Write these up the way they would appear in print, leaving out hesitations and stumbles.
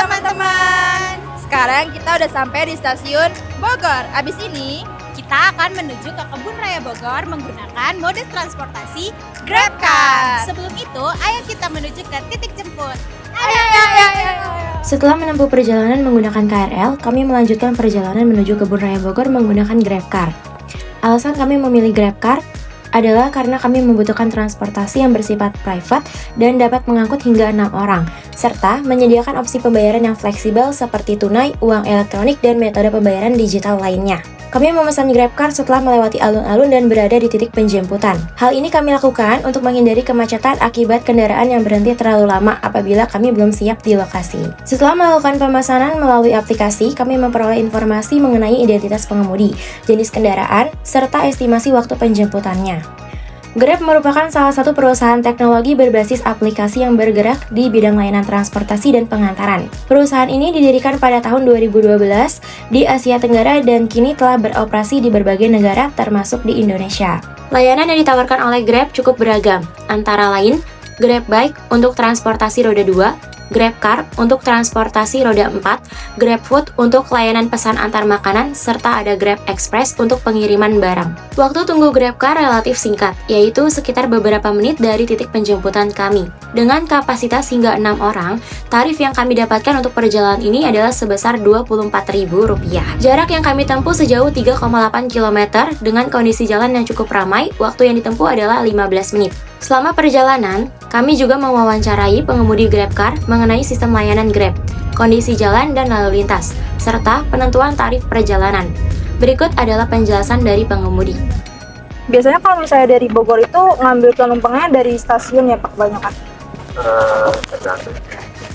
teman-teman. Sekarang kita udah sampai di stasiun Bogor. Abis ini kita akan menuju ke Kebun Raya Bogor menggunakan mode transportasi GrabCar. Sebelum itu, ayo kita menuju ke titik jemput. Ayo. Setelah menempuh perjalanan menggunakan KRL, kami melanjutkan perjalanan menuju Kebun Raya Bogor menggunakan GrabCar. Alasan kami memilih GrabCar adalah karena kami membutuhkan transportasi yang bersifat private dan dapat mengangkut hingga 6 orang, serta menyediakan opsi pembayaran yang fleksibel seperti tunai, uang elektronik, dan metode pembayaran digital lainnya. Kami memesan GrabCar setelah melewati alun-alun dan berada di titik penjemputan. Hal ini kami lakukan untuk menghindari kemacetan akibat kendaraan yang berhenti terlalu lama apabila kami belum siap di lokasi. Setelah melakukan pemesanan melalui aplikasi, kami memperoleh informasi mengenai identitas pengemudi, jenis kendaraan, serta estimasi waktu penjemputannya. Grab merupakan salah satu perusahaan teknologi berbasis aplikasi yang bergerak di bidang layanan transportasi dan pengantaran. Perusahaan ini didirikan pada tahun 2012 di Asia Tenggara dan kini telah beroperasi di berbagai negara termasuk di Indonesia. Layanan yang ditawarkan oleh Grab cukup beragam, antara lain Grab Bike untuk transportasi roda 2, GrabCar untuk transportasi roda 4, GrabFood untuk layanan pesan antar makanan, serta ada Grab Express untuk pengiriman barang. Waktu tunggu GrabCar relatif singkat, yaitu sekitar beberapa menit dari titik penjemputan kami. Dengan kapasitas hingga 6 orang, tarif yang kami dapatkan untuk perjalanan ini adalah sebesar Rp24.000. Jarak yang kami tempuh sejauh 3,8 km dengan kondisi jalan yang cukup ramai, waktu yang ditempuh adalah 15 menit. Selama perjalanan, kami juga mewawancarai pengemudi GrabCar mengenai sistem layanan Grab, kondisi jalan dan lalu lintas, serta penentuan tarif perjalanan. Berikut adalah penjelasan dari pengemudi. Biasanya kalau misalnya dari Bogor itu ngambil penumpangnya dari stasiun ya Pak kebanyakan?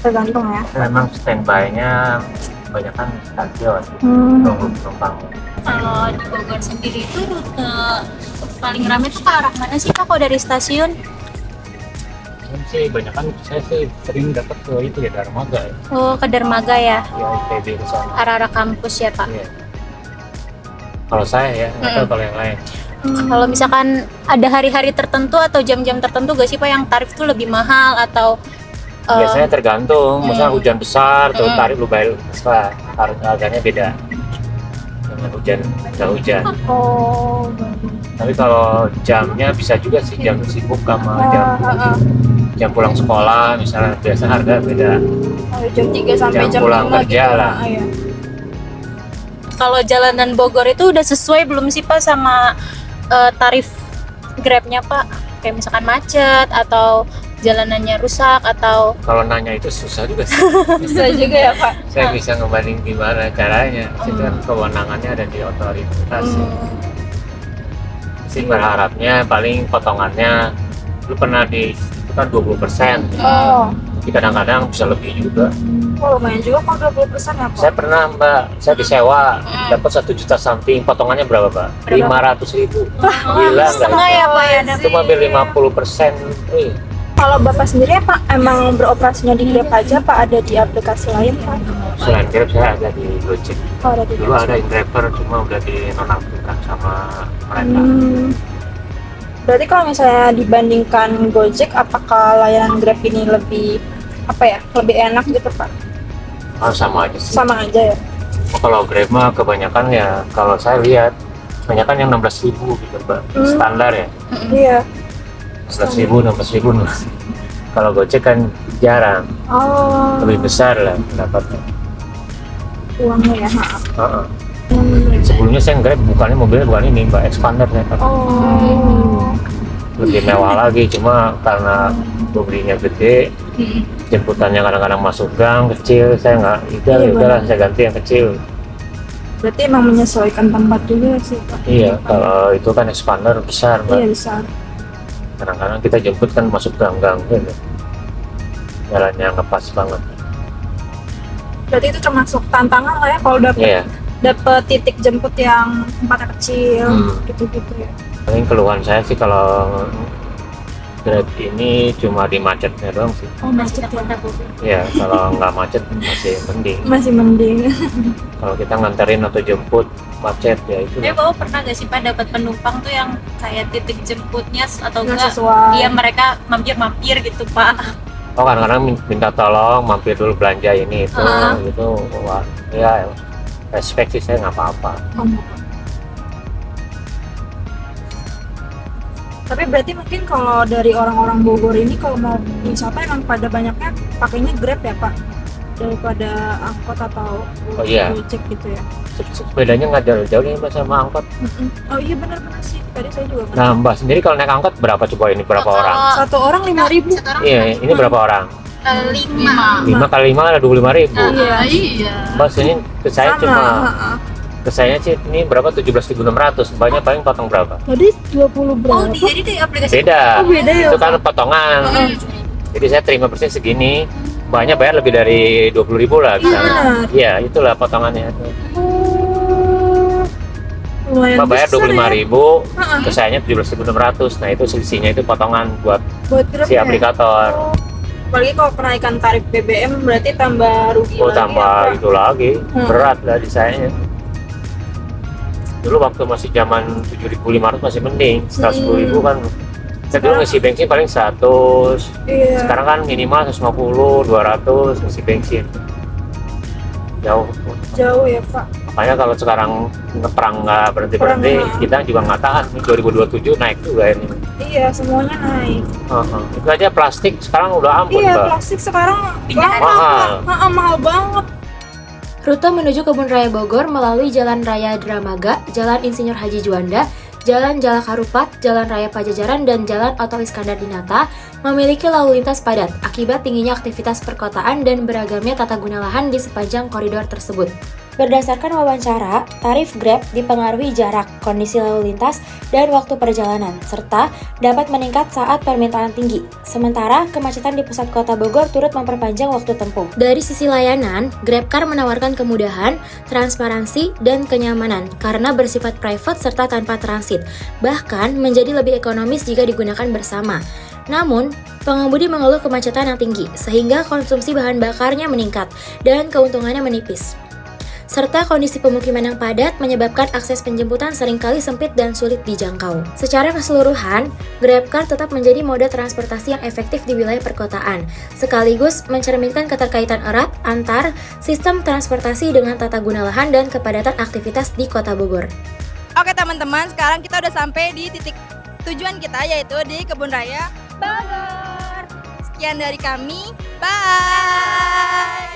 Tergantung ya? Memang standby-nya kebanyakan stasiun, tunggu penumpang. Kalau di Bogor sendiri itu rute paling ramai itu ke arah mana sih Pak kalau dari stasiun? Sih banyak kan saya sih sering dapat ke itu ya Darmaga ya. Oh, ke Dermaga ya? Ya ITB ke sana. Arah-arah kampus ya Pak? Iya. Kalau saya ya, nggak tahu kalau yang lain. Kalau misalkan ada hari-hari tertentu atau jam-jam tertentu gak sih Pak yang tarif tuh lebih mahal atau Biasanya tergantung, misalnya hujan besar tuh tarif lu bayar besar, harganya beda dengan nggak hujan. Oh. Tapi kalau jamnya bisa juga sih jam sibuk sama jam pulang sekolah, misalnya biasa harga beda. Jam 3 sampai Jam jam pulang 5 kerja gitu lah. Ya. kalau jalanan Bogor itu udah sesuai belum sih Pak sama tarif Grabnya Pak? Kayak misalkan macet atau jalanannya rusak atau... Kalau nanya itu susah juga sih. Bisa juga ya Pak? Saya bisa ngebanding gimana caranya. Itu kan kewenangannya ada di otoritas. Sih berharapnya paling potongannya lu pernah di itu kan 20%. Oh. Tapi kadang-kadang bisa lebih juga. Oh lumayan juga kok 20% ya Pak? Saya pernah Mbak, saya disewa dapat 1 juta something, potongannya berapa Pak? 500.000. Gila nggak? Setengah ya Pak ya? Cuma ambil 50%. Kalau Bapak sendiri Pak emang beroperasinya di Grab aja Pak, ada di aplikasi lain Pak? Selain Grab saya ada di Gojek. Oh, ada di Dulu ada InDriver cuma udah dinonaktifkan sama mereka. Berarti kalau misalnya dibandingkan Gojek, apakah layanan Grab ini lebih lebih enak gitu Pak? Sama aja sih. Sama aja ya? Kalau Grab mah kebanyakan ya kalau saya lihat kebanyakan yang 16.000 gitu Mbak. Standar ya. Iya. 16.000. Kalau Gojek kan jarang. Oh. Lebih besar lah pendapatnya. Uangnya ya? Sebelumnya saya Grab bukannya mobilnya bukan ini Mbak, Expander saya pakai. Oh. Lebih mewah lagi, cuma karena mobilnya gede, jemputannya kadang-kadang masuk gang kecil, saya nggak, udahlah saya ganti yang kecil. Berarti emang menyesuaikan tempat juga sih Pak? Iya, kalau itu kan Expander besar Mbak. Iya besar. Kadang-kadang kita jemput kan masuk gang-gang gitu. Jalannya ngepas banget. Berarti itu termasuk tantangan lah ya kalau dapet titik jemput yang tempatnya kecil gitu-gitu ya? Paling keluhan saya sih kalau Grab ini cuma di macetnya doang sih. Oh macet ya? Iya, kalau nggak macet masih mending. Masih mending. Kalau kita nganterin atau jemput macet ya itu. Bapak pernah gak sih Pak dapat penumpang tuh yang kayak titik jemputnya atau Nggak enggak? sesuai. Iya mereka mampir-mampir gitu Pak. Oh kadang-kadang minta tolong mampir dulu belanja ini itu gitu. Wah, ya respect sih, saya nggak apa-apa. Tapi berarti mungkin kalau dari orang-orang Bogor ini kalau mau wisata emang pada banyaknya pakainya Grab ya Pak, daripada angkot atau Oh iya. Gojek gitu ya. Sepedanya nggak jauh-jauh nih Mbak sama angkot. Oh iya benar-benar sih, tadi saya juga Nah Mbak sendiri kalau naik angkot berapa coba ini, berapa orang? satu orang 5.000. Iya, ini berapa orang? 5. 5 kali 5 ada 25.000. Iya. Mbak sini ke saya Sama. cuma ke saya sih ini berapa 17.600. Mbaknya paling potong berapa? Tadi 20 berapa? Jadi di aplikasi Beda. Oh, beda ya, Itu kan potongan. Jadi saya terima persis segini. Mbaknya bayar lebih dari 20.000 lah misalnya. Iya, itulah potongannya. Lumayan Mbak bayar besar ya. 25.000, ke sayanya 17.600. Nah, itu selisihnya itu potongan buat Buat Grab si ya? aplikator. Apalagi kalau kenaikan tarif BBM berarti tambah rugi Oh, lagi tambah ya, Pak? itu lagi. Berat lah di saya. Dulu waktu masih zaman 7.500 masih mending. 110.000 kan. Saya dulu ngisi bensin paling 100. Iya. Sekarang kan minimal 150, 200 ngisi bensin. Jauh. Jauh ya Pak. Makanya kalau sekarang perang nggak berhenti-berhenti, Perang, kita juga nggak tahan. Ini 2027 naik juga ini. Iya semuanya naik. Itu aja plastik sekarang udah ampun, Iya Mbak. plastik sekarang Mahal. mahal banget. Rute menuju Kebun Raya Bogor melalui Jalan Raya Dramaga, Jalan Insinyur Haji Juanda, Jalan Jalak Harupat, Jalan Raya Pajajaran, dan Jalan Oto Iskandar di Nata memiliki lalu lintas padat akibat tingginya aktivitas perkotaan dan beragamnya tata guna lahan di sepanjang koridor tersebut. Berdasarkan wawancara, tarif Grab dipengaruhi jarak, kondisi lalu lintas, dan waktu perjalanan, serta dapat meningkat saat permintaan tinggi. Sementara, kemacetan di pusat kota Bogor turut memperpanjang waktu tempuh. Dari sisi layanan, GrabCar menawarkan kemudahan, transparansi, dan kenyamanan karena bersifat private serta tanpa transit, bahkan menjadi lebih ekonomis jika digunakan bersama. Namun, pengemudi mengeluh kemacetan yang tinggi, sehingga konsumsi bahan bakarnya meningkat dan keuntungannya menipis. Serta kondisi pemukiman yang padat menyebabkan akses penjemputan seringkali sempit dan sulit dijangkau. Secara keseluruhan, GrabCar tetap menjadi moda transportasi yang efektif di wilayah perkotaan, sekaligus mencerminkan keterkaitan erat antar sistem transportasi dengan tata guna lahan dan kepadatan aktivitas di Kota Bogor. Oke teman-teman, sekarang kita udah sampai di titik tujuan kita, yaitu di Kebun Raya Bogor. Sekian dari kami, bye.